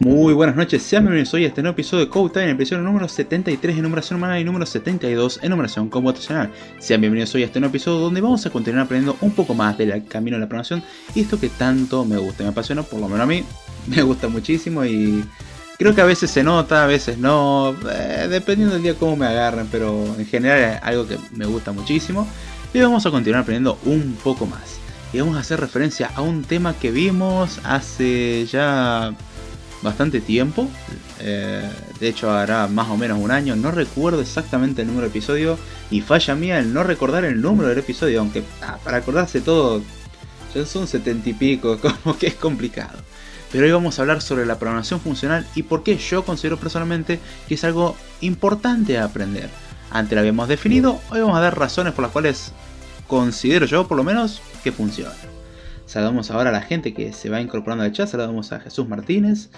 Muy buenas noches, sean bienvenidos hoy a este nuevo episodio de Code Time, en el episodio número 73 en numeración humana y número 72 en numeración computacional. Sean bienvenidos hoy a este nuevo episodio donde vamos a continuar aprendiendo un poco más del camino de la programación y esto que tanto me gusta, me apasiona, por lo menos a mí, me gusta muchísimo y creo que a veces se nota, a veces no, dependiendo del día cómo me agarren, pero en general es algo que me gusta muchísimo y vamos a continuar aprendiendo un poco más. Y vamos a hacer referencia a un tema que vimos hace ya bastante tiempo, de hecho hará más o menos un año, no recuerdo exactamente el número de episodio y falla mía el no recordar el número del episodio, aunque para acordarse todo ya son 70 y pico, como que es complicado. Pero hoy vamos a hablar sobre la programación funcional y por qué yo considero personalmente que es algo importante de aprender. Antes lo habíamos definido, hoy vamos a dar razones por las cuales considero yo por lo menos que funciona. Saludamos ahora a la gente que se va incorporando al chat. Saludamos a Jesús Martínez.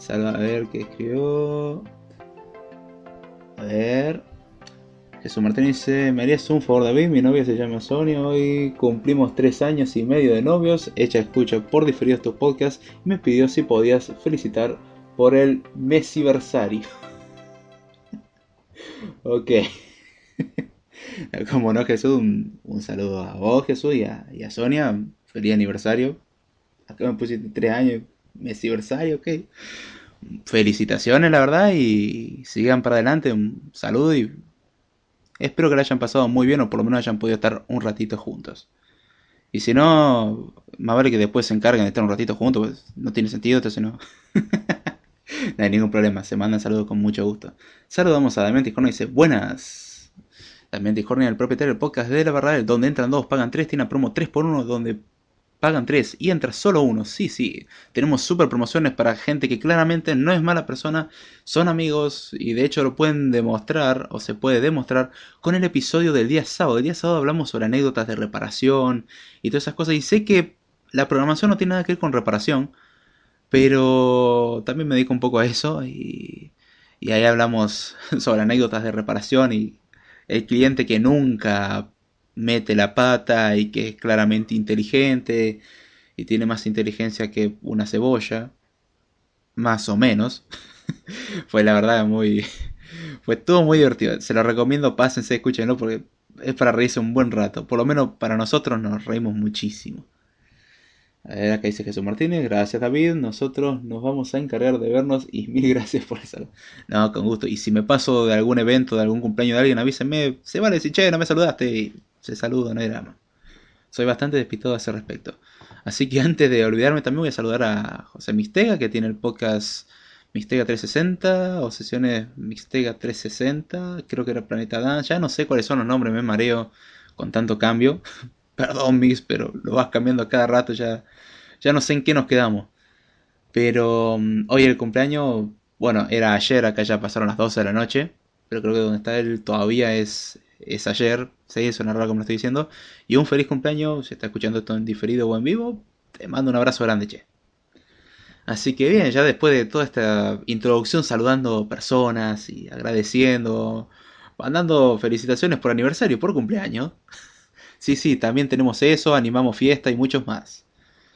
A ver qué escribió. A ver. Jesús Martínez dice: ¿me harías un favor, David? Mi novia se llama Sonia. Hoy cumplimos 3 años y medio de novios. Ella escucha por diferidos tus podcasts y me pidió si podías felicitar por el mesiversario. Ok. Como no, Jesús, un saludo a vos, Jesús, y a Sonia. Feliz aniversario. Acá me pusiste 3 años, mesiversario, ok. Felicitaciones, la verdad, y sigan para adelante. Un saludo y espero que la hayan pasado muy bien o por lo menos hayan podido estar un ratito juntos. Y si no, más vale que después se encarguen de estar un ratito juntos, pues no tiene sentido, entonces no. No hay ningún problema, se mandan saludos con mucho gusto. Saludamos a Damián Tijorno y dice: buenas. Damián Tijorno, el propietario del podcast de La Verdad, donde entran 2, pagan 3, tiene una promo 3x1 donde pagan 3 y entra solo uno. Sí, sí. Tenemos super promociones para gente que claramente no es mala persona. Son amigos y de hecho lo pueden demostrar o se puede demostrar con el episodio del día sábado. El día sábado hablamos sobre anécdotas de reparación y todas esas cosas. Y sé que la programación no tiene nada que ver con reparación, pero también me dedico un poco a eso y ahí hablamos sobre anécdotas de reparación y el cliente que nunca mete la pata y que es claramente inteligente y tiene más inteligencia que una cebolla, más o menos. Fue la verdad muy... Fue todo muy divertido. Se lo recomiendo, pásense, escúchenlo porque es para reírse un buen rato. Por lo menos para nosotros nos reímos muchísimo. A ver, acá dice Jesús Martínez: gracias, David, nosotros nos vamos a encargar de vernos y mil gracias por eso. No, con gusto. Y si me paso de algún evento, de algún cumpleaños de alguien, avísenme. Se vale decir: che, no me saludaste. Y se saluda, no hay drama. Soy bastante despistado a ese respecto. Así que antes de olvidarme también voy a saludar a José Mixtega, que tiene el podcast Mixtega 360 o sesiones Mixtega 360, creo que era Planeta Dance, ya no sé cuáles son los nombres, me mareo con tanto cambio. Perdón, Mix, pero lo vas cambiando a cada rato, ya no sé en qué nos quedamos. Pero hoy el cumpleaños, bueno, era ayer, acá ya pasaron las 12 de la noche, pero creo que donde está él todavía es ayer, sí, suena raro como lo estoy diciendo. Y un feliz cumpleaños, si está escuchando esto en diferido o en vivo, te mando un abrazo grande, che. Así que bien, ya después de toda esta introducción saludando personas y agradeciendo, mandando felicitaciones por aniversario, por cumpleaños. Sí, sí, también tenemos eso, animamos fiesta y muchos más.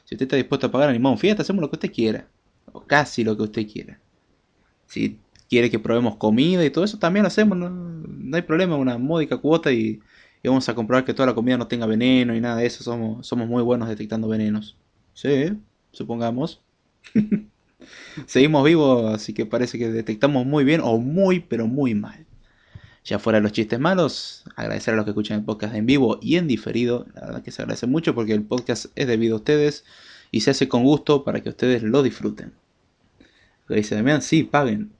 Si usted está dispuesto a pagar, animamos fiesta, hacemos lo que usted quiera. O casi lo que usted quiera. Si quiere que probemos comida y todo eso, también lo hacemos, no hay problema, una módica cuota y vamos a comprobar que toda la comida no tenga veneno y nada de eso. Somos muy buenos detectando venenos. Sí, supongamos. Seguimos vivos, así que parece que detectamos muy bien o muy, pero muy mal. Ya fuera de los chistes malos, agradecer a los que escuchan el podcast en vivo y en diferido. La verdad que se agradece mucho porque el podcast es debido a ustedes y se hace con gusto para que ustedes lo disfruten. Lo dice Damián: sí, paguen.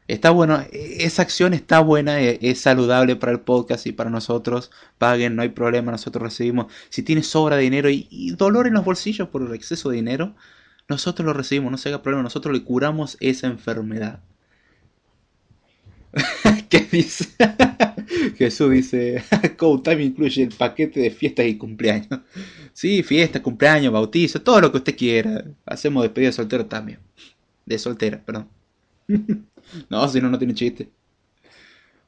Está bueno, esa acción está buena, es saludable para el podcast y para nosotros. Paguen, no hay problema, nosotros recibimos. Si tienes sobra de dinero y dolor en los bolsillos por el exceso de dinero, nosotros lo recibimos, no se haga problema, nosotros le curamos esa enfermedad. ¿Qué dice? Jesús dice: Code Time incluye el paquete de fiestas y cumpleaños. Sí, fiestas, cumpleaños, bautizo, todo lo que usted quiera. Hacemos despedida de soltero también. De soltera, perdón. No, si no, no tiene chiste.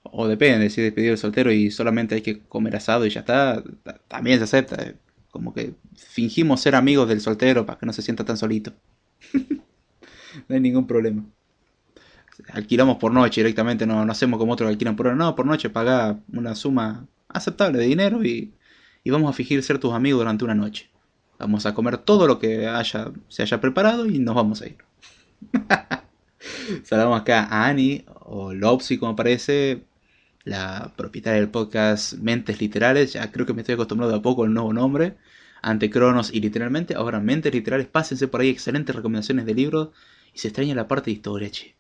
O depende, si es despedido de soltero y solamente hay que comer asado y ya está, también se acepta. Como que fingimos ser amigos del soltero para que no se sienta tan solito. No hay ningún problema. alquilamos por noche directamente, no hacemos como otros que alquilan por hora, no, por noche paga una suma aceptable de dinero y vamos a fingir ser tus amigos durante una noche. Vamos a comer todo lo que se haya preparado y nos vamos a ir. Saludamos acá a Annie, o Lopsy como parece, la propietaria del podcast Mentes Literales. Ya creo que me estoy acostumbrado a poco al nuevo nombre. Ante Cronos y literalmente, ahora Mentes Literales, pásense por ahí, excelentes recomendaciones de libros. Y se extraña la parte de historia, che.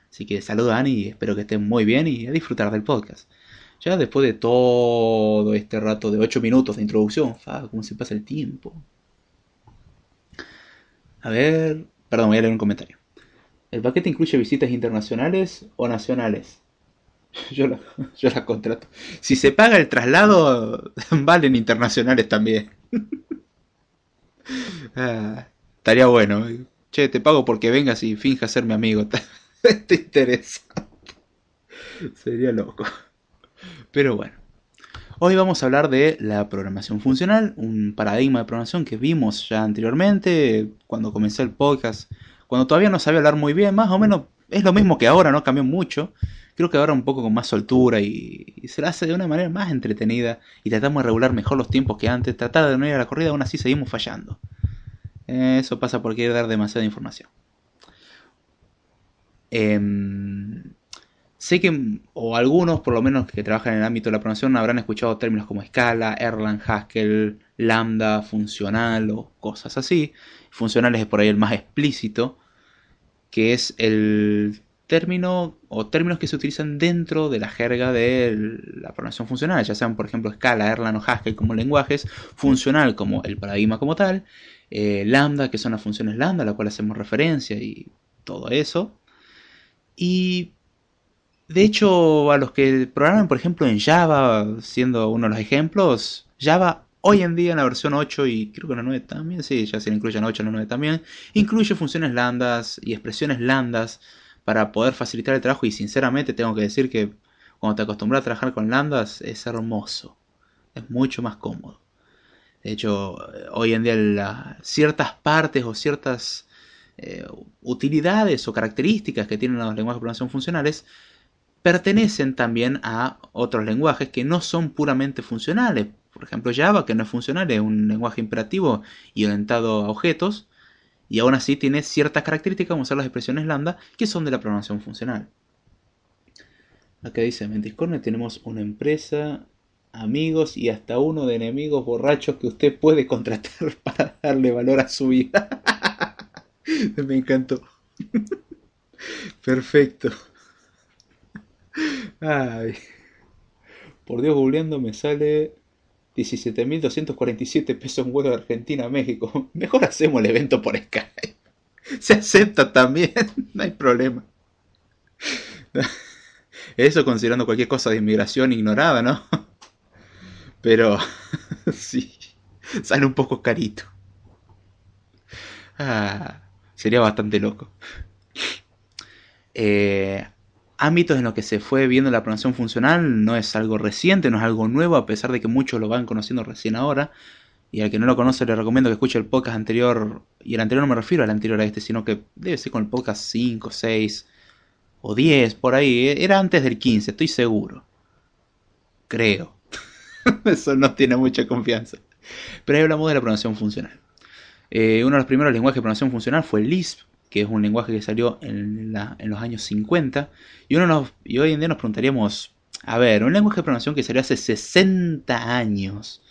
Así que saluda a Annie y espero que estén muy bien y a disfrutar del podcast. Ya después de todo este rato de 8 minutos de introducción, cómo se pasa el tiempo. A ver, perdón, voy a leer un comentario. ¿El paquete incluye visitas internacionales o nacionales? Yo la, yo la contrato. Si se paga el traslado, valen internacionales también. Estaría bueno. Che, te pago porque vengas y finjas ser mi amigo. Te interesa. Sería loco. Pero bueno. Hoy vamos a hablar de la programación funcional, un paradigma de programación que vimos ya anteriormente, cuando comencé el podcast, cuando todavía no sabía hablar muy bien, más o menos es lo mismo que ahora, no cambió mucho. Creo que ahora un poco con más soltura y se lo hace de una manera más entretenida y tratamos de regular mejor los tiempos que antes, tratar de no ir a la corrida, aún así seguimos fallando. Eso pasa por querer dar demasiada información. Sé que, o algunos por lo menos que trabajan en el ámbito de la programación, habrán escuchado términos como escala, Erlang, Haskell, lambda, funcional o cosas así. Funcional es por ahí el más explícito, que es el término o términos que se utilizan dentro de la jerga de la programación funcional, ya sean por ejemplo Scala, Erlang o Haskell como lenguajes, funcional como el paradigma como tal, lambda que son las funciones lambda a la cual hacemos referencia y todo eso. Y de hecho a los que programan por ejemplo en Java, siendo uno de los ejemplos, Java hoy en día en la versión 8 y creo que en la 9 también, sí, ya se le incluyen 8 en la 9 también, incluye funciones lambdas y expresiones lambdas para poder facilitar el trabajo y sinceramente tengo que decir que cuando te acostumbras a trabajar con lambdas es hermoso, es mucho más cómodo. De hecho, hoy en día ciertas partes o ciertas utilidades o características que tienen los lenguajes de programación funcionales pertenecen también a otros lenguajes que no son puramente funcionales. Por ejemplo, Java, que no es funcional, es un lenguaje imperativo y orientado a objetos, y aún así tiene ciertas características, como son las expresiones lambda, que son de la programación funcional. Acá dice, en Discord tenemos una empresa, amigos y hasta uno de enemigos borrachos que usted puede contratar para darle valor a su vida. Me encantó. Perfecto. Ay, por Dios, googleando me sale 17.247 pesos en vuelo de Argentina a México. Mejor hacemos el evento por Skype. Se acepta también, no hay problema. Eso considerando cualquier cosa de inmigración ignorada, ¿no? Pero sí, sale un poco carito. Sería bastante loco. Eh, Ámbitos en los que se fue viendo la programación funcional no es algo reciente, no es algo nuevo, a pesar de que muchos lo van conociendo recién ahora. Y al que no lo conoce le recomiendo que escuche el podcast anterior. Y el anterior no me refiero al anterior a este, sino que debe ser con el podcast 5, 6 o 10, por ahí. Era antes del 15, estoy seguro. Creo. Eso no tiene mucha confianza. Pero ahí hablamos de la programación funcional. Uno de los primeros lenguajes de programación funcional fue Lisp, que es un lenguaje que salió en los años 50. Y hoy en día nos preguntaríamos, a ver, un lenguaje de programación que salió hace 60 años,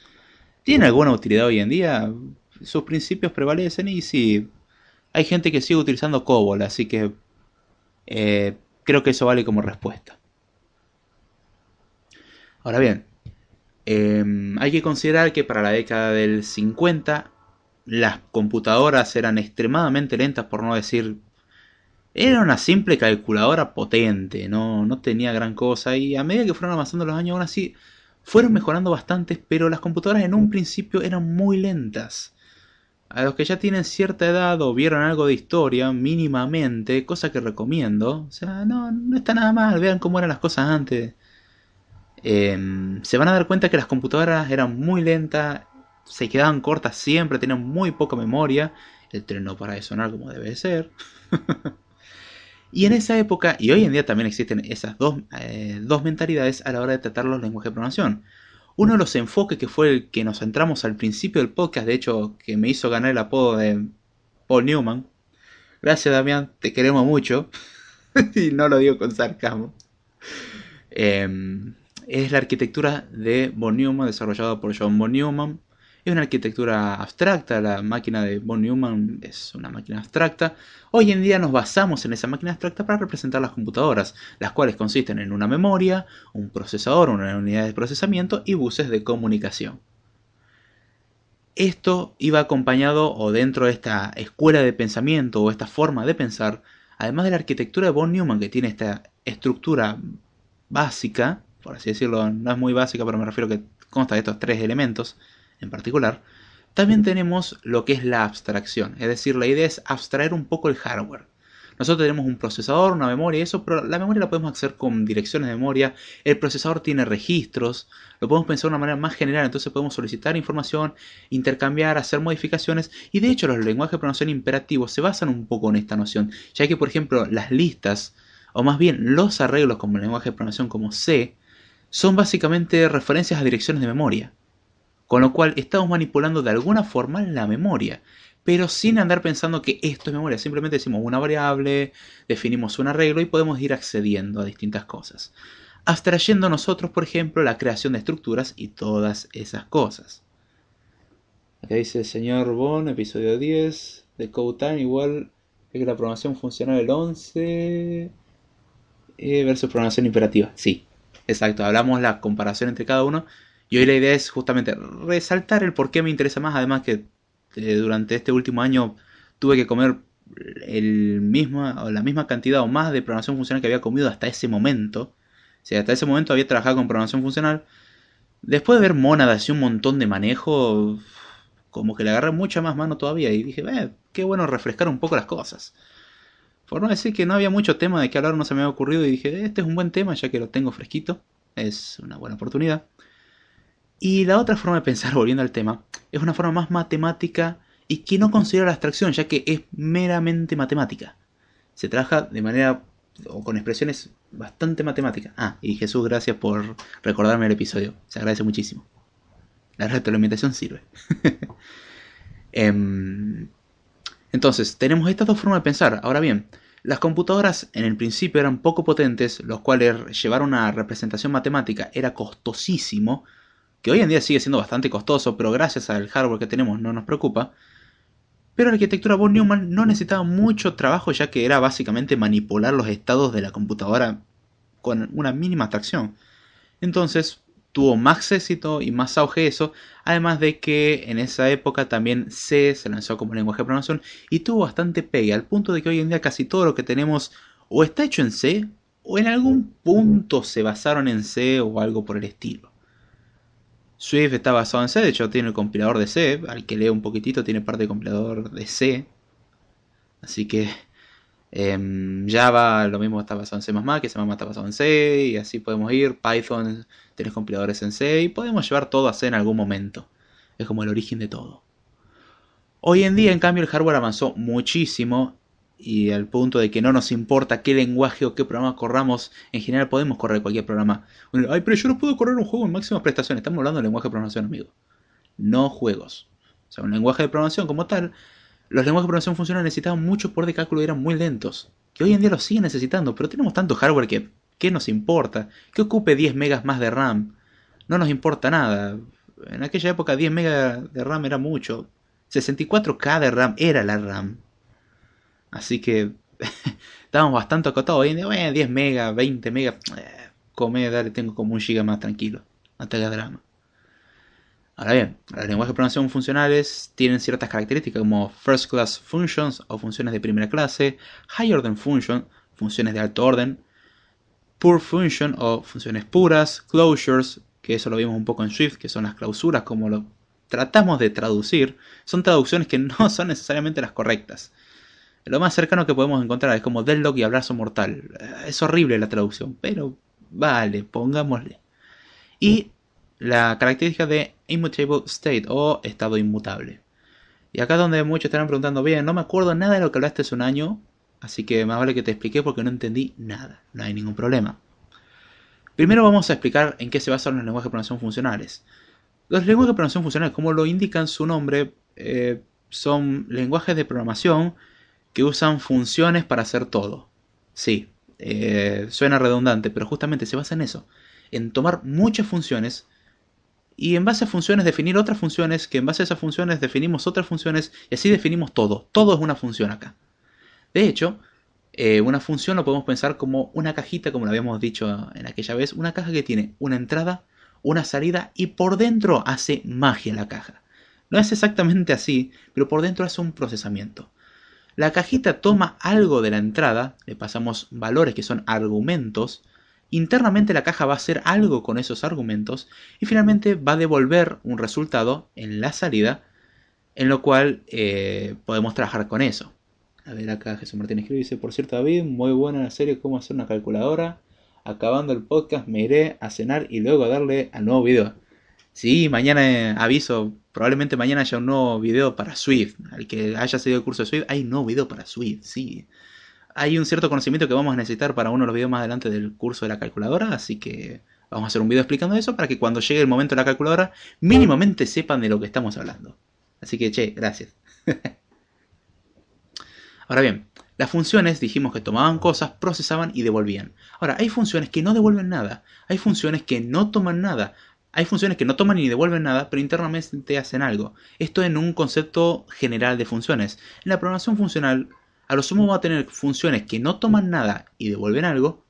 ¿tiene alguna utilidad hoy en día? Sus principios prevalecen y sí, hay gente que sigue utilizando COBOL, así que creo que eso vale como respuesta. Ahora bien, hay que considerar que para la década del 50 las computadoras eran extremadamente lentas, por no decir... Era una simple calculadora potente, no tenía gran cosa. Y a medida que fueron avanzando los años, aún así fueron mejorando bastante, pero las computadoras en un principio eran muy lentas. A los que ya tienen cierta edad o vieron algo de historia, mínimamente, cosa que recomiendo, o sea, no está nada mal, vean cómo eran las cosas antes. Se van a dar cuenta que las computadoras eran muy lentas, se quedaban cortas siempre, tenían muy poca memoria, el tren no para de sonar como debe ser. Y en esa época, y hoy en día también existen esas dos mentalidades a la hora de tratar los lenguajes de programación. Uno de los enfoques que fue el que nos centramos al principio del podcast, de hecho, que me hizo ganar el apodo de Paul Newman. Gracias, Damián, te queremos mucho. Y no lo digo con sarcasmo. Es la arquitectura de von Neumann, desarrollada por John von Neumann. Es una arquitectura abstracta, la máquina de von Neumann es una máquina abstracta. Hoy en día nos basamos en esa máquina abstracta para representar las computadoras, las cuales consisten en una memoria, un procesador, una unidad de procesamiento y buses de comunicación. Esto iba acompañado, o dentro de esta escuela de pensamiento o esta forma de pensar, además de la arquitectura de von Neumann, que tiene esta estructura básica, por así decirlo, no es muy básica, pero me refiero que consta de estos tres elementos en particular, también tenemos lo que es la abstracción, es decir, la idea es abstraer un poco el hardware. Nosotros tenemos un procesador, una memoria y eso, pero la memoria la podemos hacer con direcciones de memoria, el procesador tiene registros, lo podemos pensar de una manera más general, entonces podemos solicitar información, intercambiar, hacer modificaciones, y de hecho los lenguajes de programación imperativos se basan un poco en esta noción, ya que por ejemplo las listas, o más bien los arreglos como el lenguaje de programación como C, son básicamente referencias a direcciones de memoria. Con lo cual estamos manipulando de alguna forma la memoria, pero sin andar pensando que esto es memoria. Simplemente decimos una variable, definimos un arreglo y podemos ir accediendo a distintas cosas. Abstrayendo nosotros, por ejemplo, la creación de estructuras y todas esas cosas. Acá dice el señor Bon, episodio 10 de Code Time, igual que la programación funcional el 11 versus programación imperativa. Sí, exacto, hablamos la comparación entre cada uno. Y hoy la idea es justamente resaltar el por qué me interesa más. Además que durante este último año tuve que comer la misma cantidad o más de programación funcional que había comido hasta ese momento. O sea, hasta ese momento había trabajado con programación funcional. Después de ver Monadas y un montón de manejo, como que le agarré mucha más mano todavía. Y dije, qué bueno refrescar un poco las cosas. Por no decir que no había mucho tema de que hablar, no se me había ocurrido. Y dije, este es un buen tema ya que lo tengo fresquito. Es una buena oportunidad. Y la otra forma de pensar, volviendo al tema, es una forma más matemática y que no considera la abstracción, ya que es meramente matemática. Se trabaja de manera o con expresiones bastante matemáticas. Ah, y Jesús, gracias por recordarme el episodio. Se agradece muchísimo. La retroalimentación sirve. Entonces, tenemos estas dos formas de pensar. Ahora bien, las computadoras en el principio eran poco potentes, los cuales llevar una representación matemática era costosísimo, que hoy en día sigue siendo bastante costoso, pero gracias al hardware que tenemos no nos preocupa. Pero la arquitectura von Neumann no necesitaba mucho trabajo, ya que era básicamente manipular los estados de la computadora con una mínima abstracción. Entonces tuvo más éxito y más auge eso, además de que en esa época también C se lanzó como lenguaje de programación y tuvo bastante pegue, al punto de que hoy en día casi todo lo que tenemos o está hecho en C, o en algún punto se basaron en C o algo por el estilo. Swift está basado en C, de hecho tiene el compilador de C, al que lee un poquitito tiene parte del compilador de C. Así que Java lo mismo está basado en C++, que C++ está basado en C, y así podemos ir. Python, tenés compiladores en C, y podemos llevar todo a C en algún momento. Es como el origen de todo. Hoy en día, en cambio, el hardware avanzó muchísimo y al punto de que no nos importa qué lenguaje o qué programa corramos, en general podemos correr cualquier programa. Ay, pero yo no puedo correr un juego en máximas prestaciones. Estamos hablando de lenguaje de programación, amigo. No juegos. O sea, un lenguaje de programación como tal, los lenguajes de programación funcionales necesitaban mucho poder de cálculo y eran muy lentos. Que hoy en día los siguen necesitando, pero tenemos tanto hardware que ¿qué nos importa? Que ocupe 10 megas más de RAM. No nos importa nada. En aquella época 10 megas de RAM era mucho. 64K de RAM era la RAM. Así que estábamos bastante acotados. Hoy en día, bueno, 10 megas, 20 megas. Come, dale, tengo como un giga más tranquilo. No te hagas drama. Ahora bien, los lenguajes de programación funcionales tienen ciertas características como First Class Functions o funciones de primera clase, High Order Function, funciones de alto orden, Pure Function o funciones puras, Closures, que eso lo vimos un poco en Swift, que son las clausuras como lo tratamos de traducir. Son traducciones que no son necesariamente las correctas. Lo más cercano que podemos encontrar es como Deadlock y Abrazo Mortal. Es horrible la traducción, pero vale, pongámosle. Y la característica de Immutable State o estado inmutable. Y acá es donde muchos estarán preguntando, bien, no me acuerdo nada de lo que hablaste hace un año. así que más vale que te expliqué porque no entendí nada, no hay ningún problema. Primero vamos a explicar en qué se basan los lenguajes de programación funcionales. Los lenguajes de programación funcionales, como lo indican su nombre, son lenguajes de programación que usan funciones para hacer todo. Sí, suena redundante, pero justamente se basa en eso, en tomar muchas funciones y en base a funciones definir otras funciones, que en base a esas funciones definimos otras funciones y así definimos todo. Todo es una función acá. De hecho, una función lo podemos pensar como una cajita, como lo habíamos dicho en aquella vez, una caja que tiene una entrada, una salida y por dentro hace magia la caja. No es exactamente así, pero por dentro hace un procesamiento. La cajita toma algo de la entrada, le pasamos valores que son argumentos, internamente la caja va a hacer algo con esos argumentos y finalmente va a devolver un resultado en la salida, en lo cual podemos trabajar con eso. A ver, acá Jesús Martín escribe y dice: por cierto, David, muy buena la serie Cómo hacer una calculadora. Acabando el podcast me iré a cenar y luego a darle al nuevo video. Sí, mañana aviso, probablemente mañana haya un nuevo video para Swift. Al que haya seguido el curso de Swift, hay un nuevo video para Swift, sí. Hay un cierto conocimiento que vamos a necesitar para uno de los videos más adelante del curso de la calculadora, así que vamos a hacer un video explicando eso para que cuando llegue el momento de la calculadora, mínimamente sepan de lo que estamos hablando. Así que, che, gracias. Ahora bien, las funciones dijimos que tomaban cosas, procesaban y devolvían. Ahora, hay funciones que no devuelven nada, hay funciones que no toman nada, hay funciones que no toman ni devuelven nada, pero internamente hacen algo. Esto en un concepto general de funciones. En la programación funcional, a lo sumo vamos a tener funciones que no toman nada y devuelven algo,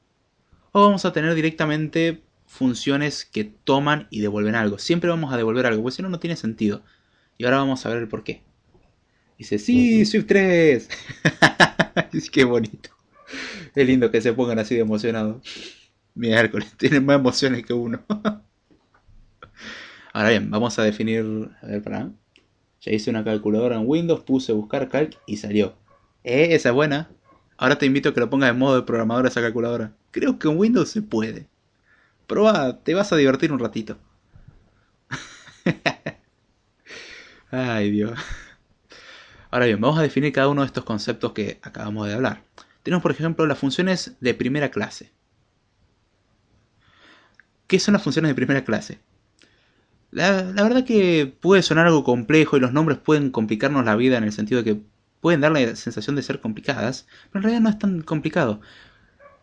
o vamos a tener directamente funciones que toman y devuelven algo. Siempre vamos a devolver algo, porque si no, no tiene sentido. Y ahora vamos a ver el por qué. Dice, sí, Swift 3. Qué bonito. Es lindo que se pongan así de emocionados. Miércoles, tienen más emociones que uno. Ahora bien, vamos a definir. A ver, para. Ya hice una calculadora en Windows, puse buscar calc y salió. Esa es buena. Ahora te invito a que lo pongas en modo de programador esa calculadora. Creo que en Windows se puede. Proba, te vas a divertir un ratito. Ay, Dios. Ahora bien, vamos a definir cada uno de estos conceptos que acabamos de hablar. Tenemos, por ejemplo, las funciones de primera clase. ¿Qué son las funciones de primera clase? La verdad que puede sonar algo complejo y los nombres pueden complicarnos la vida en el sentido de que pueden dar la sensación de ser complicadas, pero en realidad no es tan complicado.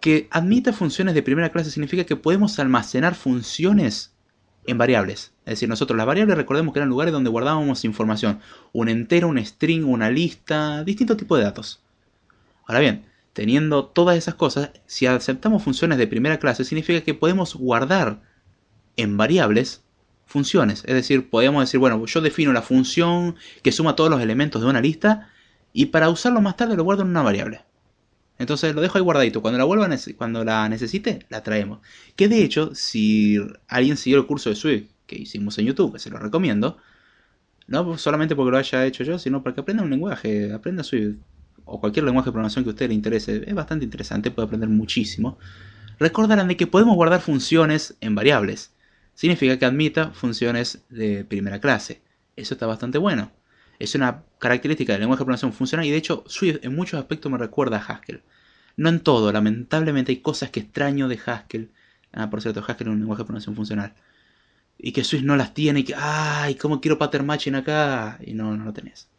Que admita funciones de primera clase significa que podemos almacenar funciones en variables. Es decir, nosotros las variables recordemos que eran lugares donde guardábamos información. Un entero, un string, una lista, distintos tipos de datos. Ahora bien, teniendo todas esas cosas, si aceptamos funciones de primera clase significa que podemos guardar en variables funciones. Es decir, podemos decir, bueno, yo defino la función que suma todos los elementos de una lista y para usarlo más tarde lo guardo en una variable. Entonces lo dejo ahí guardadito. Cuando la necesite, la traemos. Que de hecho, si alguien siguió el curso de Swift que hicimos en YouTube, que se lo recomiendo, no solamente porque lo haya hecho yo, sino para que aprenda un lenguaje, aprenda Swift o cualquier lenguaje de programación que a usted le interese. Es bastante interesante, puede aprender muchísimo. Recordarán de que podemos guardar funciones en variables. Significa que admita funciones de primera clase. Eso está bastante bueno. Es una característica del lenguaje de programación funcional y de hecho Swift en muchos aspectos me recuerda a Haskell. No en todo, lamentablemente hay cosas que extraño de Haskell. Por cierto, Haskell es un lenguaje de programación funcional. Y que Swift no las tiene y que, ¡ay! ¿Cómo quiero pattern matching acá? Y no lo tenés.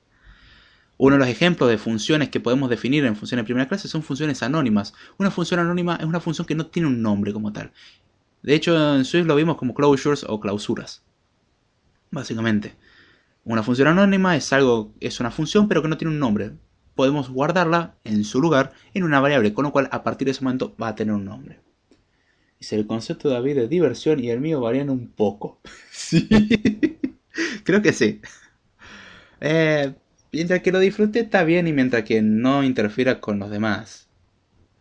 Uno de los ejemplos de funciones que podemos definir en funciones de primera clase son funciones anónimas. Una función anónima es una función que no tiene un nombre como tal. De hecho, en Swift lo vimos como closures o clausuras. Básicamente. Una función anónima es una función pero que no tiene un nombre. Podemos guardarla en su lugar en una variable, con lo cual a partir de ese momento va a tener un nombre. Dice, el concepto de David de diversión y el mío varían un poco. Sí, creo que sí. Mientras que lo disfrute está bien y mientras que no interfiera con los demás.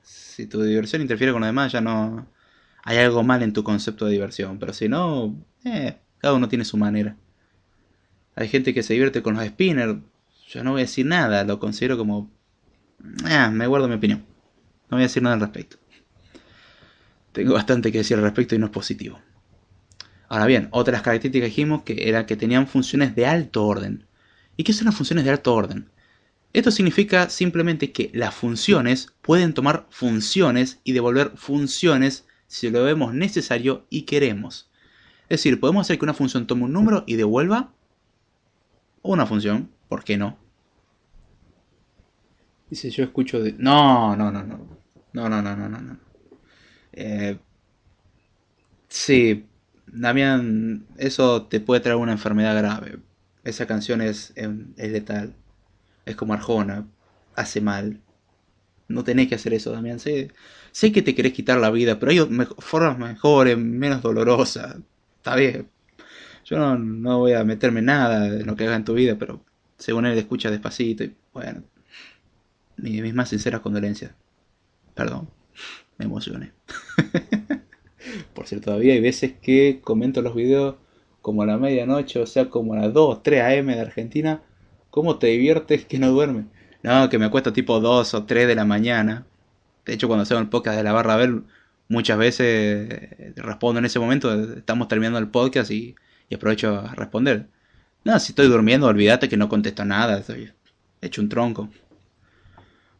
Si tu diversión interfiere con los demás ya no... Hay algo mal en tu concepto de diversión, pero si no, cada uno tiene su manera. Hay gente que se divierte con los spinners. Yo no voy a decir nada, lo considero como... me guardo mi opinión. No voy a decir nada al respecto. Tengo bastante que decir al respecto y no es positivo. Ahora bien, otras características que dijimos que era que tenían funciones de alto orden. ¿Y qué son las funciones de alto orden? Esto significa simplemente que las funciones pueden tomar funciones y devolver funciones si lo vemos necesario y queremos. Es decir, podemos hacer que una función tome un número y devuelva una función. ¿Por qué no? Dice, yo escucho de... No, no, no, no. No, no, no, no, no, no. Eh, sí, Damián, eso te puede traer una enfermedad grave. Esa canción es letal. Es como Arjona. Hace mal. No tenés que hacer eso, Damián. Sé que te querés quitar la vida, pero hay formas mejores, menos dolorosas. Está bien. Yo no voy a meterme en nada de lo que haga en tu vida, pero según él escucha despacito y bueno, mis más sinceras condolencias. Perdón, me emocioné. Por cierto, todavía hay veces que comento los videos como a la medianoche, o sea, como a las 2 3 a.m. de Argentina. ¿Cómo te diviertes que no duermes? No, que me acuesto tipo 2 o 3 de la mañana. De hecho, cuando hacemos el podcast de la barra Bell, muchas veces respondo en ese momento. Estamos terminando el podcast y aprovecho a responder. No, si estoy durmiendo, olvídate que no contesto nada. Estoy hecho un tronco.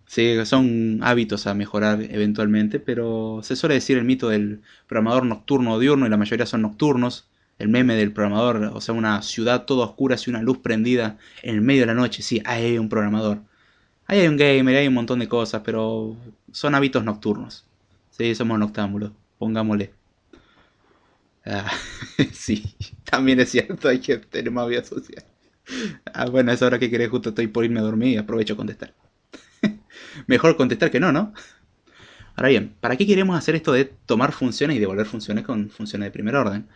Sí, son hábitos a mejorar eventualmente, pero se suele decir el mito del programador nocturno o diurno, y la mayoría son nocturnos. El meme del programador, o sea, una ciudad toda oscura y una luz prendida en el medio de la noche. Sí, ahí hay un programador. Ahí hay un gamer, hay un montón de cosas, pero son hábitos nocturnos. Sí, somos noctámbulos, pongámosle. Ah, sí, también es cierto, hay que tener más vida social. Ah, bueno, es hora que querés, justo estoy por irme a dormir y aprovecho a contestar. Mejor contestar que no, ¿no? Ahora bien, ¿para qué queremos hacer esto de tomar funciones y devolver funciones con funciones de primer orden?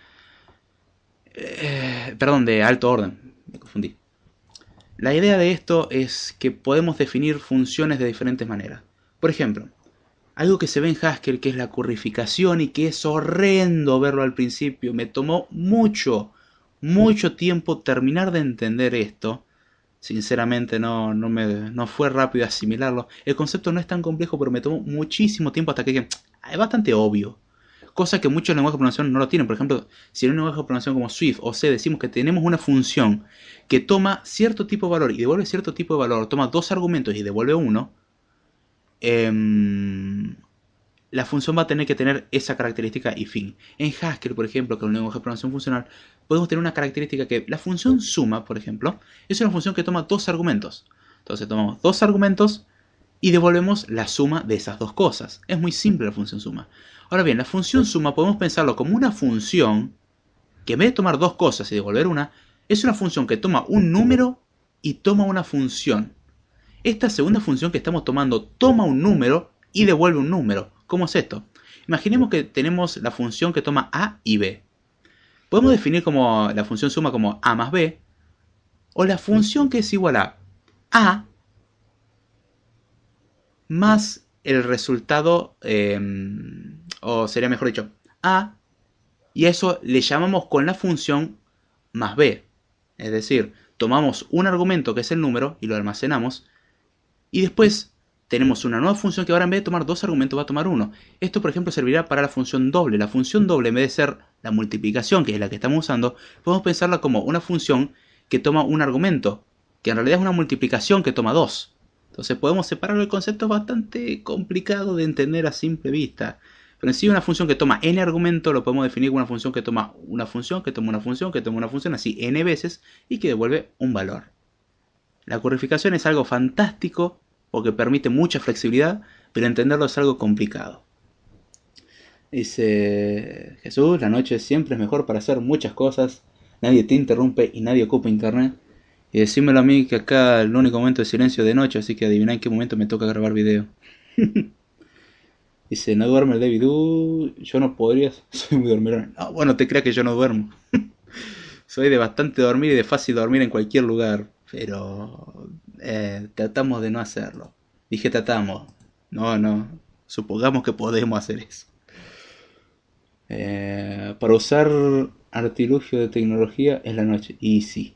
Perdón, de alto orden, me confundí. La idea de esto es que podemos definir funciones de diferentes maneras. Por ejemplo, algo que se ve en Haskell, que es la currificación y que es horrendo verlo al principio. Me tomó mucho tiempo terminar de entender esto. Sinceramente no fue rápido asimilarlo. El concepto no es tan complejo, pero me tomó muchísimo tiempo hasta que dije, es bastante obvio. Cosa que muchos lenguajes de programación no lo tienen. Por ejemplo, si en un lenguaje de programación como Swift o C decimos que tenemos una función que toma cierto tipo de valor y devuelve cierto tipo de valor, toma dos argumentos y devuelve uno, la función va a tener que tener esa característica y fin. En Haskell, por ejemplo, que es un lenguaje de programación funcional, podemos tener una característica que la función suma, por ejemplo, es una función que toma dos argumentos. Entonces tomamos dos argumentos y devolvemos la suma de esas dos cosas. Es muy simple la función suma. Ahora bien, la función suma podemos pensarlo como una función que en vez de tomar dos cosas y devolver una, es una función que toma un número y toma una función. Esta segunda función que estamos tomando toma un número y devuelve un número. ¿Cómo es esto? Imaginemos que tenemos la función que toma a y b. Podemos definir como la función suma como a más b, o la función que es igual a más el resultado, o sería mejor dicho, a, y a eso le llamamos con la función más b. Es decir, tomamos un argumento que es el número y lo almacenamos, y después tenemos una nueva función que ahora en vez de tomar dos argumentos va a tomar uno. Esto, por ejemplo, servirá para la función doble. La función doble, en vez de ser la multiplicación, que es la que estamos usando, podemos pensarla como una función que toma un argumento, que en realidad es una multiplicación que toma dos. Entonces podemos separar el concepto, bastante complicado de entender a simple vista. Pero en sí una función que toma n argumentos lo podemos definir como una función que toma una función, que toma una función, que toma una función, así n veces, y que devuelve un valor. La currificación es algo fantástico porque permite mucha flexibilidad, pero entenderlo es algo complicado. Dice Jesús, la noche siempre es mejor para hacer muchas cosas, nadie te interrumpe y nadie ocupa internet. Y decímelo a mí que acá el único momento de silencio es de noche, así que adivina en qué momento me toca grabar video. Dice, no duerme el David, yo no podría, soy muy dormilón. No, bueno, te creas que yo no duermo. Soy de bastante dormir y de fácil dormir en cualquier lugar, pero tratamos de no hacerlo. Dije tratamos, no, supongamos que podemos hacer eso. Para usar artilugio de tecnología es la noche, y sí,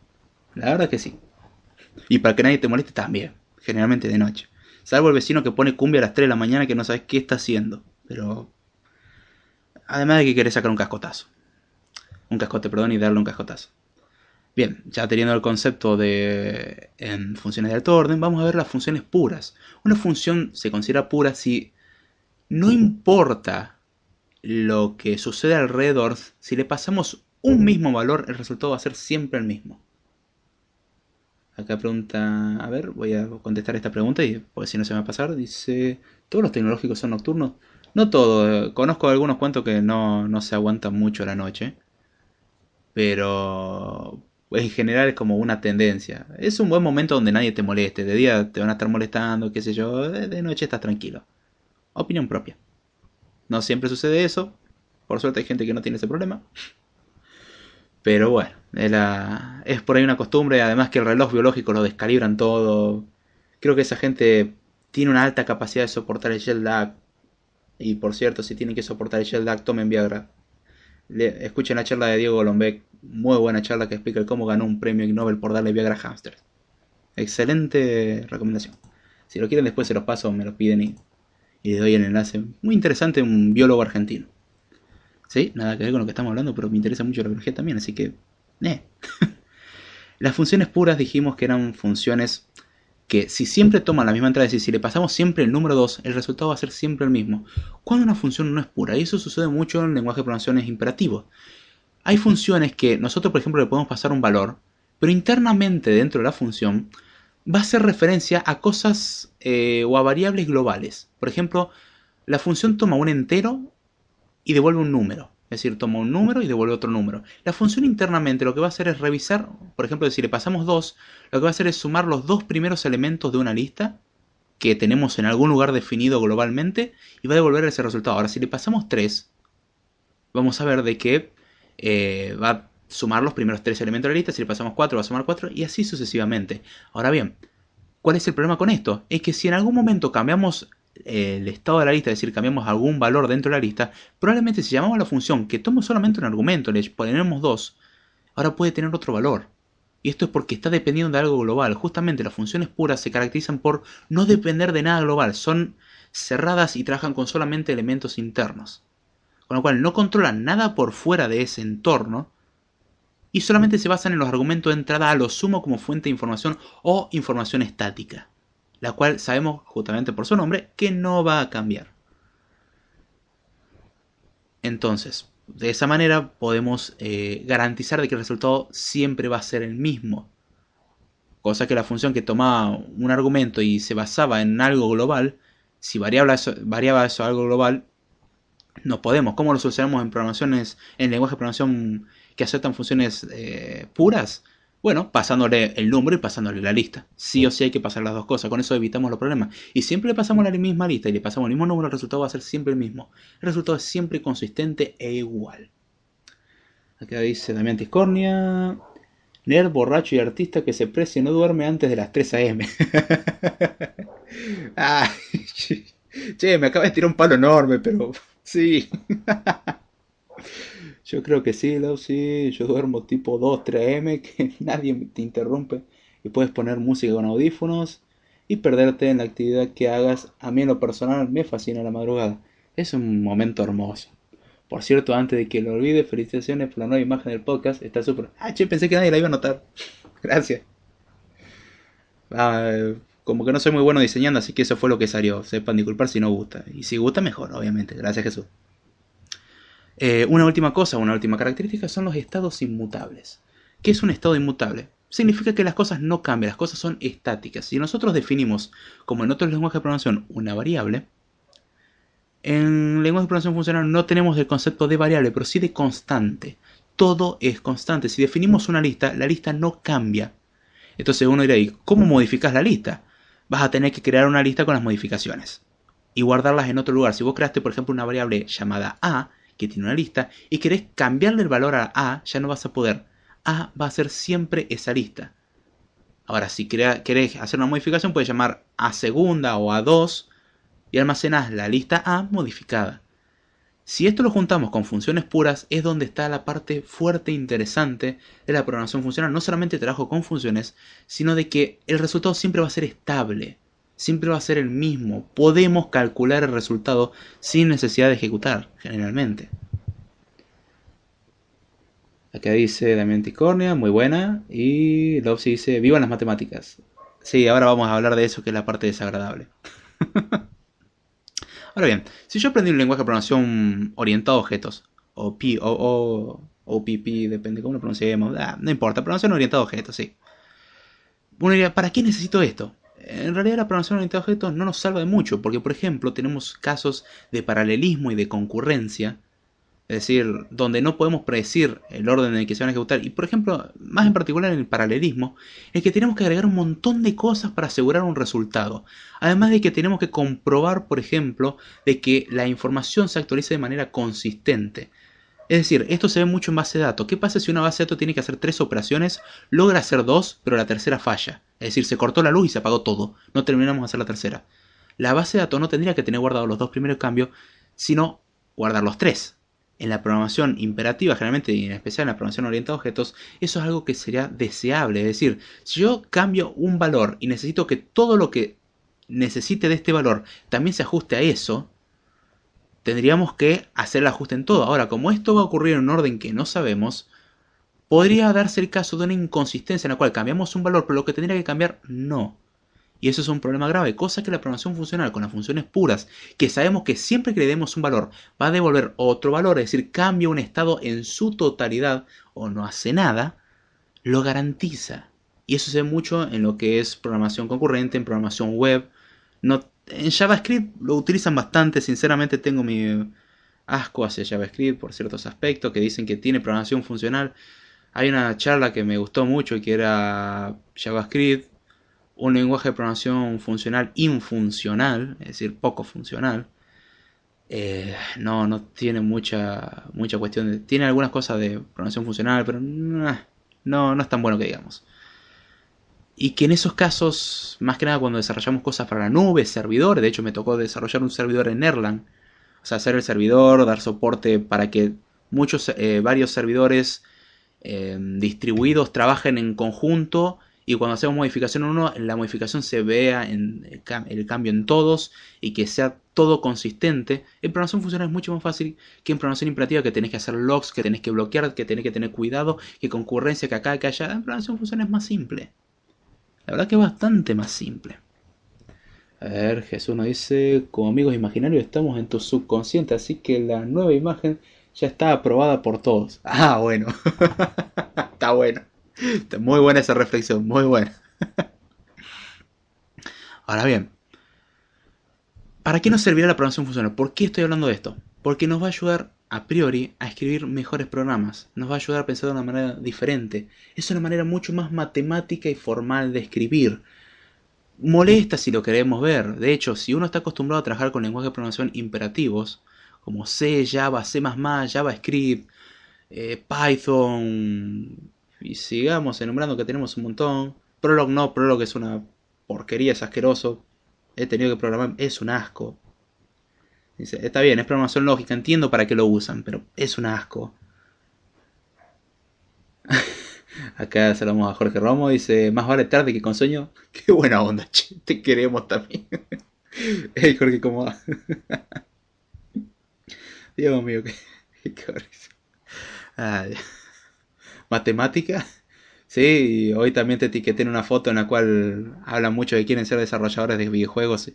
la verdad que sí. Y para que nadie te moleste también, generalmente de noche. Salvo el vecino que pone cumbia a las 3 de la mañana que no sabes qué está haciendo, pero además de que querés sacar un cascotazo. Un cascote, perdón, y darle un cascotazo. Bien, ya teniendo el concepto de en funciones de alto orden, vamos a ver las funciones puras. Una función se considera pura si no importa lo que sucede alrededor, si le pasamos un mismo valor, el resultado va a ser siempre el mismo. Acá pregunta, a ver, voy a contestar esta pregunta y porque si no se me va a pasar, dice, ¿todos los tecnológicos son nocturnos? No todos, conozco algunos cuantos que no se aguantan mucho la noche, pero en general es como una tendencia. Es un buen momento donde nadie te moleste, de día te van a estar molestando, qué sé yo, de noche estás tranquilo. Opinión propia. No siempre sucede eso, por suerte hay gente que no tiene ese problema. Pero bueno, es por ahí una costumbre, además que el reloj biológico lo descalibran todo. Creo que esa gente tiene una alta capacidad de soportar el jet lag. Y por cierto, si tienen que soportar el jet lag, tomen Viagra. Escuchen la charla de Diego Golombek, muy buena charla que explica el cómo ganó un premio Nobel por darle Viagra a hamsters. Excelente recomendación. Si lo quieren después se los paso, me lo piden y les doy el enlace. Muy interesante, un biólogo argentino. Sí, nada que ver con lo que estamos hablando, pero me interesa mucho la biología también, así que... Las funciones puras dijimos que eran funciones que si siempre toman la misma entrada, es decir, si le pasamos siempre el número 2, el resultado va a ser siempre el mismo. Cuando una función no es pura, y eso sucede mucho en el lenguaje de programación imperativo. Hay funciones que nosotros, por ejemplo, le podemos pasar un valor, pero internamente dentro de la función va a hacer referencia a cosas o a variables globales. Por ejemplo, la función toma un entero y devuelve un número. Es decir, toma un número y devuelve otro número. La función internamente lo que va a hacer es revisar, por ejemplo, si le pasamos 2, lo que va a hacer es sumar los dos primeros elementos de una lista que tenemos en algún lugar definido globalmente y va a devolver ese resultado. Ahora, si le pasamos 3, vamos a ver de que va a sumar los primeros 3 elementos de la lista. Si le pasamos 4, va a sumar 4 y así sucesivamente. Ahora bien, ¿cuál es el problema con esto? Es que si en algún momento cambiamos el estado de la lista, es decir, cambiamos algún valor dentro de la lista, probablemente si llamamos a la función que toma solamente un argumento, le ponemos 2, ahora puede tener otro valor. Y esto es porque está dependiendo de algo global. Justamente las funciones puras se caracterizan por no depender de nada global, son cerradas y trabajan con solamente elementos internos. Con lo cual no controlan nada por fuera de ese entorno y solamente se basan en los argumentos de entrada a lo sumo como fuente de información o información estática, la cual sabemos justamente por su nombre que no va a cambiar. Entonces, de esa manera podemos garantizar de que el resultado siempre va a ser el mismo. Cosa que la función que tomaba un argumento y se basaba en algo global, si variaba eso a algo global, no podemos. ¿Cómo lo solucionamos en programaciones, en lenguaje de programación que aceptan funciones puras? Bueno, pasándole el número y pasándole la lista. Sí o sí hay que pasar las dos cosas, con eso evitamos los problemas. Y siempre le pasamos la misma lista y le pasamos el mismo número, el resultado va a ser siempre el mismo. El resultado es siempre consistente e igual. Acá dice Damián Tiscornia, nerd, borracho y artista que se precia y no duerme antes de las 3 a.m. Ay, che, me acaba de tirar un palo enorme, pero sí. Yo creo que sí, Lau, sí. Yo duermo tipo 2, 3 m, que nadie te interrumpe. Y puedes poner música con audífonos y perderte en la actividad que hagas. A mí en lo personal me fascina la madrugada. Es un momento hermoso. Por cierto, antes de que lo olvide, felicitaciones por la nueva imagen del podcast. Está súper... Ah, che, pensé que nadie la iba a notar. Gracias. Ah, como que no soy muy bueno diseñando, así que eso fue lo que salió. Sepan disculpar si no gusta. Y si gusta, mejor, obviamente. Gracias, Jesús. Una última cosa, una última característica son los estados inmutables. ¿Qué es un estado inmutable? Significa que las cosas no cambian, las cosas son estáticas. Si nosotros definimos, como en otros lenguajes de programación, una variable, en lenguaje de programación funcional no tenemos el concepto de variable, pero sí de constante. Todo es constante. Si definimos una lista, la lista no cambia. Entonces uno dirá, ¿y cómo modificas la lista? Vas a tener que crear una lista con las modificaciones y guardarlas en otro lugar. Si vos creaste, por ejemplo, una variable llamada A, que tiene una lista, y querés cambiarle el valor a A, ya no vas a poder. A va a ser siempre esa lista. Ahora, si querés hacer una modificación, puedes llamar A segunda o A2 y almacenás la lista A modificada. Si esto lo juntamos con funciones puras, es donde está la parte fuerte e interesante de la programación funcional. No solamente trabajo con funciones, sino de que el resultado siempre va a ser estable. Siempre va a ser el mismo. Podemos calcular el resultado sin necesidad de ejecutar, generalmente. Acá dice Damián Ticornia, muy buena. Y Lopsy dice, vivan las matemáticas. Sí, ahora vamos a hablar de eso, que es la parte desagradable. Ahora bien, si yo aprendí un lenguaje de programación orientado a objetos, o OPP, depende cómo lo pronunciemos, no importa, programación orientada a objetos, sí. Uno diría, ¿para qué necesito esto? En realidad la programación orientada a objetos no nos salva de mucho, porque por ejemplo tenemos casos de paralelismo y de concurrencia, es decir, donde no podemos predecir el orden en el que se van a ejecutar. Y por ejemplo, más en particular en el paralelismo, es que tenemos que agregar un montón de cosas para asegurar un resultado. Además de que tenemos que comprobar, por ejemplo, de que la información se actualice de manera consistente. Es decir, esto se ve mucho en base de datos. ¿Qué pasa si una base de datos tiene que hacer 3 operaciones, logra hacer 2, pero la tercera falla? Es decir, se cortó la luz y se apagó todo. No terminamos de hacer la tercera. La base de datos no tendría que tener guardados los 2 primeros cambios, sino guardar los 3. En la programación imperativa, generalmente y en especial en la programación orientada a objetos, eso es algo que sería deseable. Es decir, si yo cambio un valor y necesito que todo lo que necesite de este valor también se ajuste a eso, tendríamos que hacer el ajuste en todo. Ahora, como esto va a ocurrir en un orden que no sabemos, podría darse el caso de una inconsistencia en la cual cambiamos un valor, pero lo que tendría que cambiar no. Y eso es un problema grave, cosa que la programación funcional con las funciones puras, que sabemos que siempre que le demos un valor va a devolver otro valor, es decir, cambia un estado en su totalidad o no hace nada, lo garantiza. Y eso se ve mucho en lo que es programación concurrente, en programación web. No, en JavaScript lo utilizan bastante, sinceramente tengo mi asco hacia JavaScript por ciertos aspectos que dicen que tiene programación funcional. Hay una charla que me gustó mucho y que era JavaScript, un lenguaje de programación funcional infuncional, es decir, poco funcional. No tiene mucha cuestión de... Tiene algunas cosas de programación funcional, pero no es tan bueno que digamos. Y que en esos casos, más que nada cuando desarrollamos cosas para la nube, servidores, de hecho me tocó desarrollar un servidor en Erlang, o sea, hacer el servidor, dar soporte para que varios servidores distribuidos trabajen en conjunto y cuando hacemos modificación en uno, la modificación se vea en el cambio en todos y que sea todo consistente. En programación funcional es mucho más fácil que en programación imperativa, que tenés que hacer logs, que tenés que bloquear, que tenés que tener cuidado, que concurrencia, que acá, que allá. En programación funcional es más simple. La verdad que es bastante más simple. A ver, Jesús nos dice, como amigos imaginarios estamos en tu subconsciente, así que la nueva imagen ya está aprobada por todos. Ah, bueno. Está bueno. Está muy buena esa reflexión, muy buena. Ahora bien, ¿para qué nos servirá la programación funcional? ¿Por qué estoy hablando de esto? Porque nos va a ayudar a priori a escribir mejores programas. Nos va a ayudar a pensar de una manera diferente. Es una manera mucho más matemática y formal de escribir. Molesta si lo queremos ver. De hecho, si uno está acostumbrado a trabajar con lenguajes de programación imperativos, como C, Java, C++, JavaScript, Python, y sigamos enumerando que tenemos un montón. Prolog no, Prolog es una porquería, es asqueroso. He tenido que programar, es un asco. Dice, está bien, es programación lógica, entiendo para qué lo usan, pero es un asco. Acá saludamos a Jorge Romo, dice, más vale tarde que con sueño. Qué buena onda, che, te queremos también. Hey Jorge, ¿cómo va? Dios mío, qué horrible. Ah, matemática. Sí, hoy también te etiqueté en una foto en la cual hablan mucho de que quieren ser desarrolladores de videojuegos.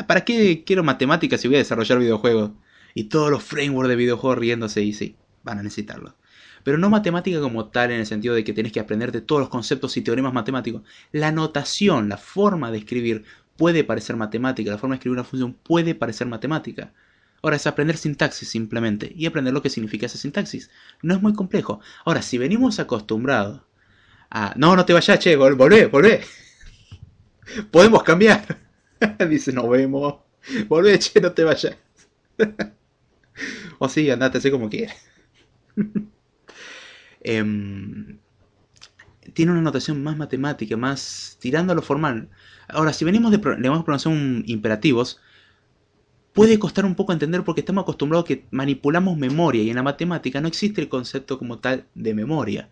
¿Para qué quiero matemáticas si voy a desarrollar videojuegos? Y todos los frameworks de videojuegos riéndose y sí, van a necesitarlo. Pero no matemática como tal en el sentido de que tenés que aprenderte todos los conceptos y teoremas matemáticos. La notación, la forma de escribir puede parecer matemática, la forma de escribir una función puede parecer matemática. Ahora es aprender sintaxis simplemente y aprender lo que significa esa sintaxis. No es muy complejo. Ahora, si venimos acostumbrados a... No, no te vayas, che, volvé. Podemos cambiar. Dice, nos vemos. Volvé, che, no te vayas. O sí, andate así como quieras. Tiene una notación más matemática, más tirando a lo formal. Ahora, si venimos de lenguajes de programación imperativos, puede costar un poco entender porque estamos acostumbrados a que manipulamos memoria y en la matemática no existe el concepto como tal de memoria.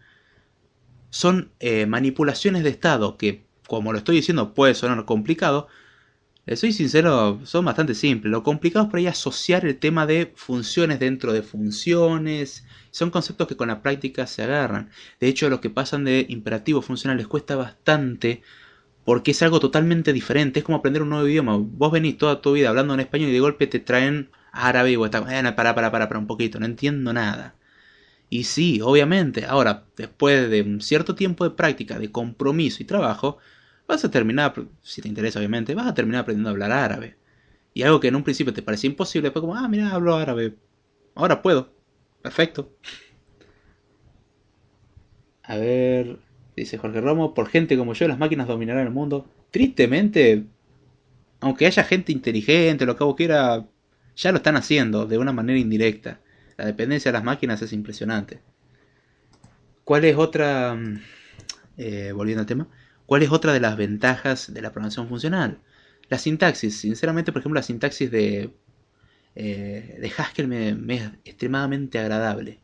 Son manipulaciones de estado que, como lo estoy diciendo, puede sonar complicado. Soy sincero, son bastante simples. Lo complicado es por ahí asociar el tema de funciones dentro de funciones. Son conceptos que con la práctica se agarran. De hecho, los que pasan de imperativos funcionales les cuesta bastante porque es algo totalmente diferente. Es como aprender un nuevo idioma. Vos venís toda tu vida hablando en español y de golpe te traen árabe y vos estás, para un poquito, no entiendo nada. Y sí, obviamente, ahora, después de un cierto tiempo de práctica, de compromiso y trabajo, vas a terminar, si te interesa obviamente, vas a terminar aprendiendo a hablar árabe. Y algo que en un principio te parecía imposible, después como, mira, hablo árabe, ahora puedo. Perfecto. A ver, dice Jorge Romo, por gente como yo las máquinas dominarán el mundo. Tristemente, aunque haya gente inteligente, lo que vos quiera, ya lo están haciendo de una manera indirecta. La dependencia de las máquinas es impresionante. ¿Cuál es otra, volviendo al tema, cuál es otra de las ventajas de la programación funcional? La sintaxis. Sinceramente, por ejemplo, la sintaxis de Haskell me es extremadamente agradable.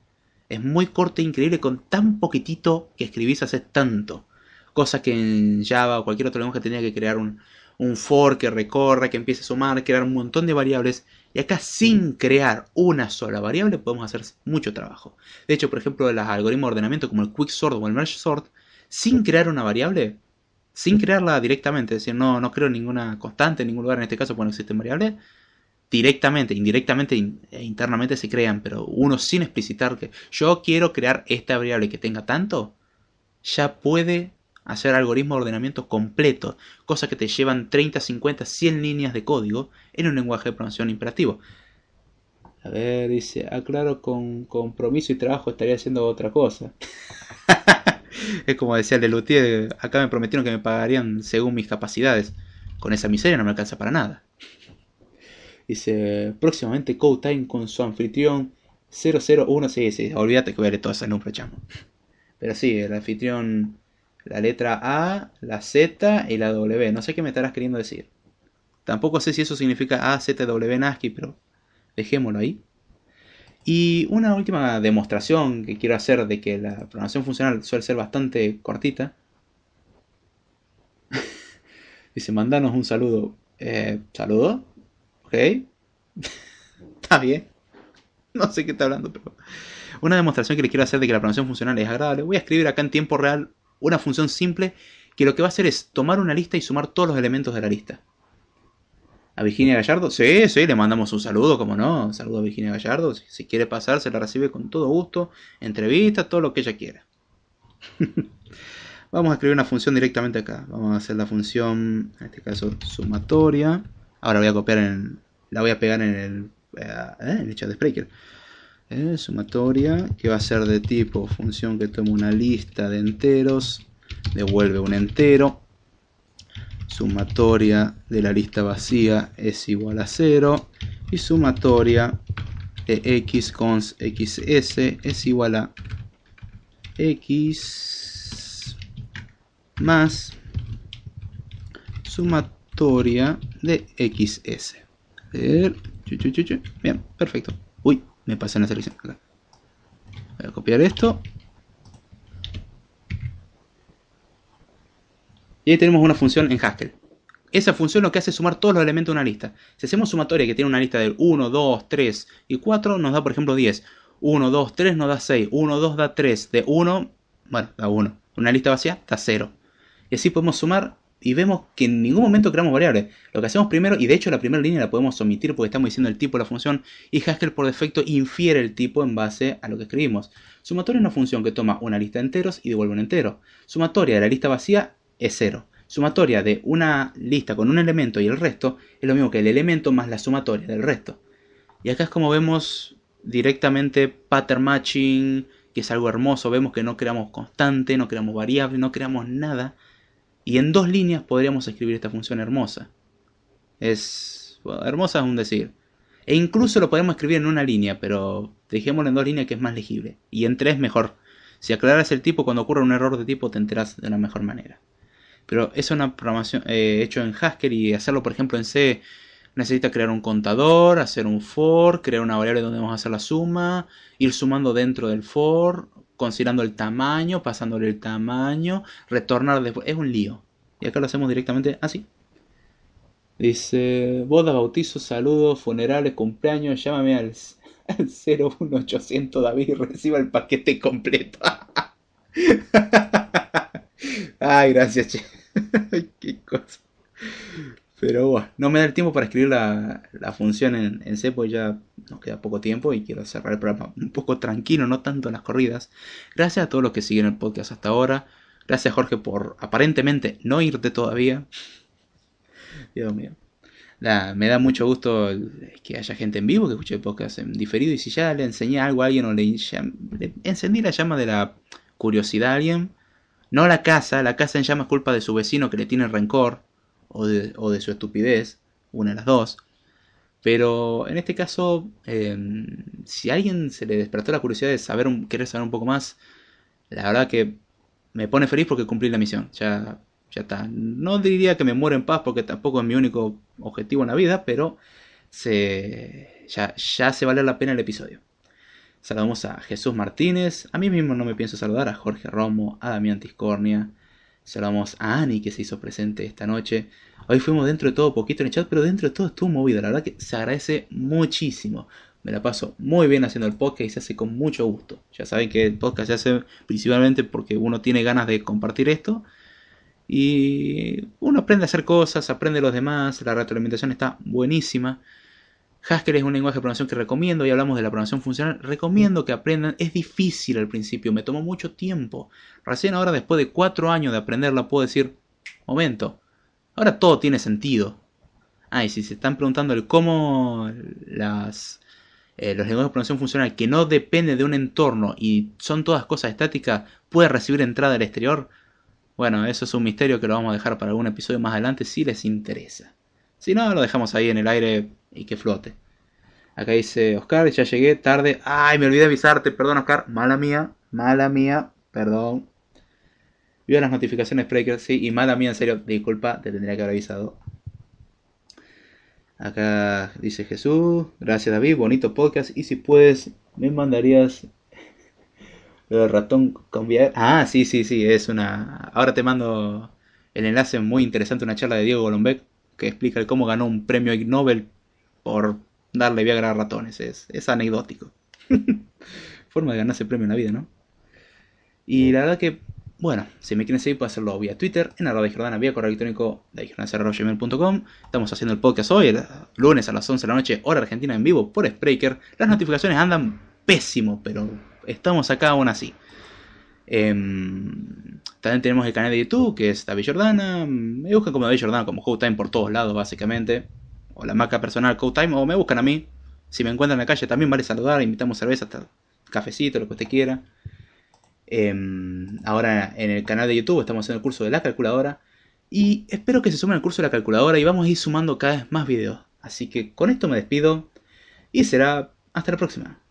Es muy corta e increíble, con tan poquitito que escribís haces tanto. Cosa que en Java o cualquier otro lenguaje tenía que crear un for que recorra, que empiece a sumar, crear un montón de variables. Y acá sin crear una sola variable podemos hacer mucho trabajo. De hecho, por ejemplo, los algoritmos de ordenamiento como el quicksort o el mergesort, sin crear una variable, sin crearla directamente, es decir, no creo ninguna constante en ningún lugar, en este caso, porque no existen variables, directamente, indirectamente e internamente se crean, pero uno sin explicitar que yo quiero crear esta variable que tenga tanto, ya puede hacer algoritmos de ordenamiento completos, cosas que te llevan 30, 50, 100 líneas de código en un lenguaje de programación imperativo. A ver, dice, aclaro, con compromiso y trabajo estaría haciendo otra cosa. Es como decía el de Luthier, acá me prometieron que me pagarían según mis capacidades. Con esa miseria no me alcanza para nada. Dice, próximamente Code Time con su anfitrión 001. Sí, olvídate que veré todo ese número, chamo. Pero sí, el anfitrión, la letra A, la Z y la W. No sé qué me estarás queriendo decir. Tampoco sé si eso significa A, Z, W en ASCII, pero dejémoslo ahí. Y una última demostración que quiero hacer de que la programación funcional suele ser bastante cortita. Dice, mandanos un saludo. ¿Saludo? Ok. Está bien. No sé qué está hablando, pero... Una demostración que les quiero hacer de que la programación funcional es agradable. Voy a escribir acá en tiempo real una función simple que lo que va a hacer es tomar una lista y sumar todos los elementos de la lista. ¿A Virginia Gallardo? Sí, le mandamos un saludo, como no. Un saludo a Virginia Gallardo. Si quiere pasar, se la recibe con todo gusto. Entrevista, todo lo que ella quiera. Vamos a escribir una función directamente acá. Vamos a hacer la función, en este caso, sumatoria. Ahora voy a copiar la voy a pegar en el chat de Spreaker. Sumatoria, que va a ser de tipo función que toma una lista de enteros, devuelve un entero. Sumatoria de la lista vacía es igual a 0. Y sumatoria de x cons xs es igual a x más sumatoria de xs. Bien, perfecto. Uy, me pasé en la selección acá. Voy a copiar esto. Y ahí tenemos una función en Haskell. Esa función lo que hace es sumar todos los elementos de una lista. Si hacemos sumatoria que tiene una lista de 1, 2, 3 y 4, nos da por ejemplo 10. 1, 2, 3 nos da 6. 1, 2 da 3. De 1, bueno, da 1. Una lista vacía da 0. Y así podemos sumar y vemos que en ningún momento creamos variables. Lo que hacemos primero, y de hecho la primera línea la podemos omitir porque estamos diciendo el tipo de la función, y Haskell por defecto infiere el tipo en base a lo que escribimos. Sumatoria es una función que toma una lista de enteros y devuelve un entero. Sumatoria de la lista vacía es 0. Sumatoria de una lista con un elemento y el resto es lo mismo que el elemento más la sumatoria del resto. Y acá es como vemos directamente pattern matching, que es algo hermoso. Vemos que no creamos constante, no creamos variable, no creamos nada. Y en 2 líneas podríamos escribir esta función hermosa. Hermosa es un decir. E incluso lo podemos escribir en una línea, pero dejémoslo en 2 líneas que es más legible. Y en 3 mejor. Si aclaras el tipo, cuando ocurre un error de tipo te enteras de una mejor manera. Pero es una programación hecho en Haskell, y hacerlo por ejemplo en C necesita crear un contador, hacer un for, crear una variable donde vamos a hacer la suma, ir sumando dentro del for, considerando el tamaño, pasándole el tamaño, retornar después. Es un lío. Y acá lo hacemos directamente así. Dice, bodas, bautizos, saludos, funerales, cumpleaños, llámame al 01800 David y reciba el paquete completo. Ay, gracias, che. Qué cosa. Pero bueno, no me da el tiempo para escribir la función en C, porque ya nos queda poco tiempo y quiero cerrar el programa un poco tranquilo, no tanto en las corridas. Gracias a todos los que siguen el podcast hasta ahora. Gracias, Jorge, por aparentemente no irte todavía. Dios mío. Me da mucho gusto que haya gente en vivo que escuche el podcast en diferido. Y si ya le enseñé algo a alguien o le encendí la llama de la curiosidad a alguien, no la casa en llama es culpa de su vecino que le tiene rencor o de su estupidez, una de las dos. Pero en este caso, si a alguien se le despertó la curiosidad de querer saber un poco más, la verdad que me pone feliz porque cumplí la misión. Ya está. No diría que me muero en paz porque tampoco es mi único objetivo en la vida, pero ya se vale la pena el episodio. Saludamos a Jesús Martínez, a mí mismo no me pienso saludar, a Jorge Romo, a Damián Tiscornia. Saludamos a Ani que se hizo presente esta noche. Hoy fuimos dentro de todo poquito en el chat, pero dentro de todo estuvo movida. La verdad que se agradece muchísimo. Me la paso muy bien haciendo el podcast y se hace con mucho gusto. Ya saben que el podcast se hace principalmente porque uno tiene ganas de compartir esto. Y uno aprende a hacer cosas, aprende de los demás. La retroalimentación está buenísima. Haskell es un lenguaje de programación que recomiendo, y hablamos de la programación funcional, recomiendo que aprendan. Es difícil al principio, me tomó mucho tiempo. Recién ahora, después de 4 años de aprenderla, puedo decir, momento, ahora todo tiene sentido. Y si se están preguntando el cómo los lenguajes de programación funcional, que no depende de un entorno y son todas cosas estáticas, puede recibir entrada del exterior, bueno, eso es un misterio que lo vamos a dejar para algún episodio más adelante si les interesa. Si no, lo dejamos ahí en el aire y que flote. Acá dice Oscar, ya llegué tarde. Ay, me olvidé avisarte, perdón Oscar. Mala mía, perdón. Vio las notificaciones Breaker, sí, y mala mía, en serio, disculpa, te tendría que haber avisado. Acá dice Jesús, gracias David, bonito podcast. Y si puedes, me mandarías lo del ratón con VR. Sí, es una... Ahora te mando el enlace muy interesante, una charla de Diego Golombek que explica el cómo ganó un premio Ig Nobel por darle Viagra a ratones. Es anecdótico. Forma de ganarse premio en la vida, ¿no? Y la verdad que, bueno, si me quieren seguir pueden hacerlo vía Twitter, en @Jordana, vía correo electrónico de gmail.com. Estamos haciendo el podcast hoy, el lunes a las 11 de la noche, hora argentina, en vivo por Spreaker. Las notificaciones andan pésimo, pero estamos acá aún así. También tenemos el canal de YouTube, que es David Jordana. Me buscan como David Jordana, como Code Time por todos lados, básicamente. O la marca personal Code Time, o me buscan a mí. Si me encuentran en la calle también vale saludar, invitamos cerveza, hasta cafecito, lo que usted quiera. Ahora en el canal de YouTube estamos haciendo el curso de la calculadora. Y espero que se sumen al curso de la calculadora y vamos a ir sumando cada vez más videos. Así que con esto me despido y será hasta la próxima.